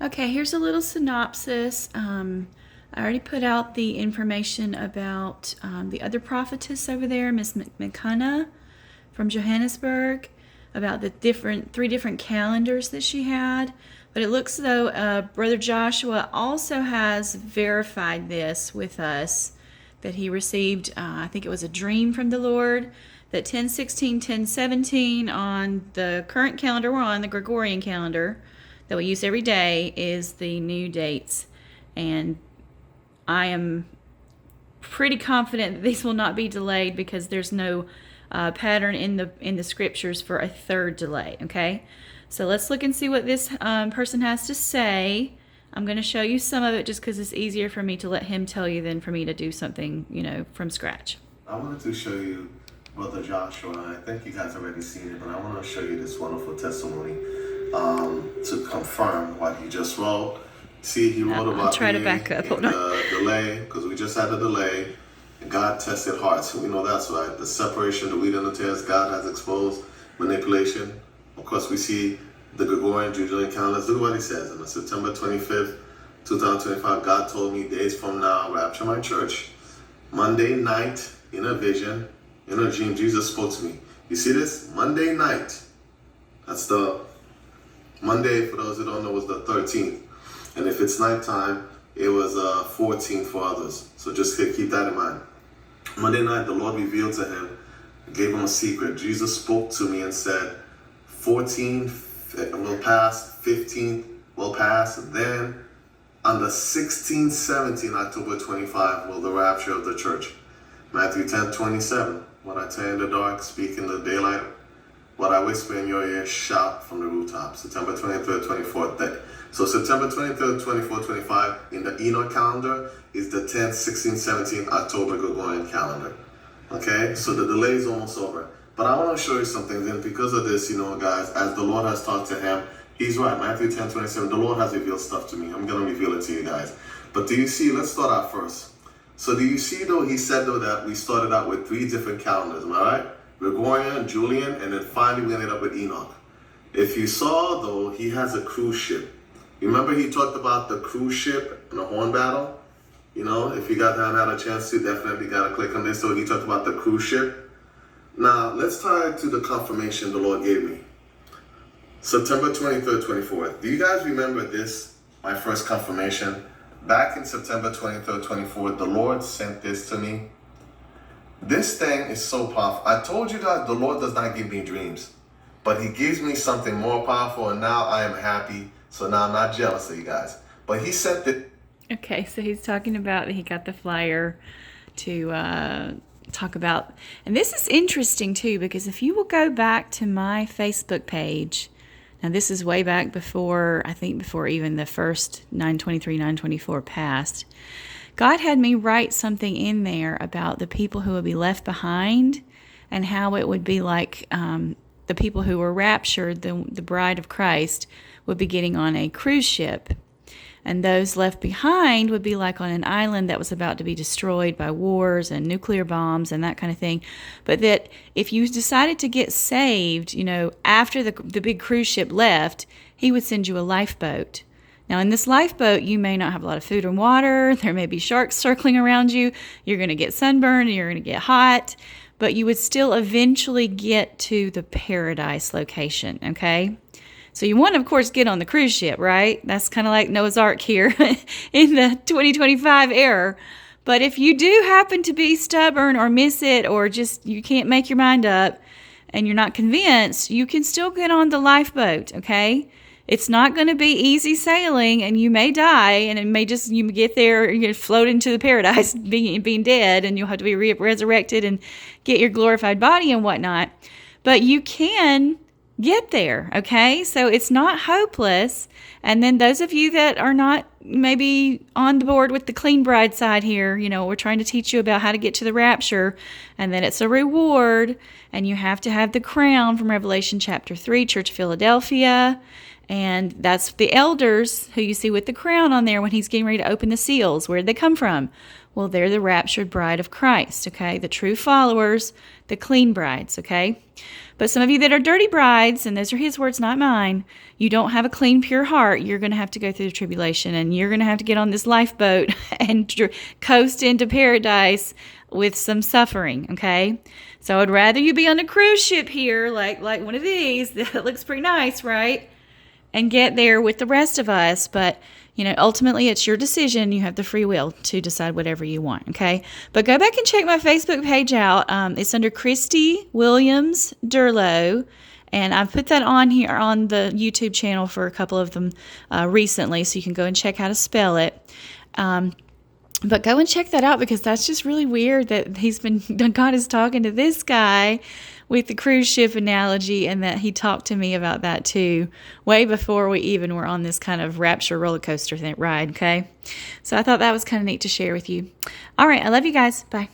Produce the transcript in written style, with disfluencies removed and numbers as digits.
Okay, here's a little synopsis. I already put out the information about the other prophetess over there, Miss McCunna from Johannesburg, about the three different calendars that she had. But it looks as though Brother Joshua also has verified this with us, that he received, I think it was a dream from the Lord, that 10:16, 10:17 on the current calendar we're on, the Gregorian calendar that we use every day, is the new dates. And I am pretty confident that these will not be delayed because there's no pattern in the scriptures for a third delay. Okay, so let's look and see what this person has to say. I'm going to show you some of it just because it's easier for me to let him tell you than for me to do something, from scratch. I wanted to show you Brother Joshua. I think you guys already seen it, but I want to show you this wonderful testimony to confirm what he just wrote. See, he wrote about I'll try to back up. Hold on. The delay, because we just had a delay. God tested hearts. We know that's right. The separation, the wheat and the tares, God has exposed manipulation. Of course, we see the Gregorian Julian calendars. Look at what he says. On September 25th, 2025, God told me days from now, rapture my church. Monday night, in a vision, in a dream, Jesus spoke to me. You see this? Monday night. That's the Monday, for those who don't know, was the 13th. And if it's nighttime, it was 14th for others. So just keep that in mind. Monday night, the Lord revealed to him, gave him a secret. Jesus spoke to me and said, 14 will pass, 15 will pass, and then on the 16, 17, October 25 will the rapture of the church. Matthew 10:27, what I tell you in the dark, speak in the daylight. What I whisper in your ear, shout from the rooftop. September 23rd, 24th day. So September 23rd, 24th, 25 in the Enoch calendar is the 10th, 16th, 17th October Gregorian calendar. Okay, so the delay is almost over. But I want to show you something. And because of this, guys, as the Lord has talked to him, he's right. Matthew 10:27, the Lord has revealed stuff to me. I'm going to reveal it to you guys. But do you see, let's start out first. So do you see, though, he said, though, that we started out with 3 different calendars, am I right? Gregorian, Julian, and then finally we ended up with Enoch. If you saw, though, he has a cruise ship. Remember he talked about the cruise ship and the horn battle? If you guys haven't had a chance to, definitely got to click on this. So he talked about the cruise ship. Now, let's tie it to the confirmation the Lord gave me. September 23rd, 24th. Do you guys remember this, my first confirmation? Back in September 23rd, 24th, the Lord sent this to me. This thing is so powerful. I told you guys the Lord does not give me dreams, but he gives me something more powerful, and now I am happy. So now I'm not jealous of you guys. But he sent it. Okay, so he's talking about he got the flyer to talk about, and this is interesting too, because if you will go back to my Facebook page, now this is way back before, I think before even the first 923, 924 passed, God had me write something in there about the people who would be left behind and how it would be like the people who were raptured, the bride of Christ, would be getting on a cruise ship. And those left behind would be like on an island that was about to be destroyed by wars and nuclear bombs and that kind of thing. But that if you decided to get saved, after the big cruise ship left, he would send you a lifeboat. Now, in this lifeboat, you may not have a lot of food and water. There may be sharks circling around you. You're going to get sunburned. You're going to get hot. But you would still eventually get to the paradise location, okay? So you want to, of course, get on the cruise ship, right? That's kind of like Noah's Ark here in the 2025 era. But if you do happen to be stubborn or miss it, or just you can't make your mind up and you're not convinced, you can still get on the lifeboat, okay? It's not going to be easy sailing, and you may die, and it may just, you get there, you float into the paradise being dead, and you'll have to be resurrected and get your glorified body and whatnot. But you can get there, okay? So it's not hopeless. And then those of you that are not maybe on the board with the clean bride side here, we're trying to teach you about how to get to the rapture, and that it's a reward, and you have to have the crown from Revelation chapter 3, Church of Philadelphia. And that's the elders who you see with the crown on there when he's getting ready to open the seals. Where did they come from? Well, they're the raptured bride of Christ, okay? The true followers, the clean brides, okay? But some of you that are dirty brides, and those are his words, not mine, you don't have a clean, pure heart, you're going to have to go through the tribulation, and you're going to have to get on this lifeboat and coast into paradise with some suffering, okay? So I would rather you be on a cruise ship here, like one of these, that looks pretty nice, right? And get there with the rest of us. But, ultimately it's your decision. You have the free will to decide whatever you want, okay? But go back and check my Facebook page out. It's under Christy Williams Durlow. And I've put that on here on the YouTube channel for a couple of them recently, so you can go and check how to spell it. But go and check that out, because that's just really weird that God is talking to this guy with the cruise ship analogy, and that he talked to me about that too, way before we even were on this kind of rapture roller coaster ride, okay? So I thought that was kind of neat to share with you. All right, I love you guys. Bye.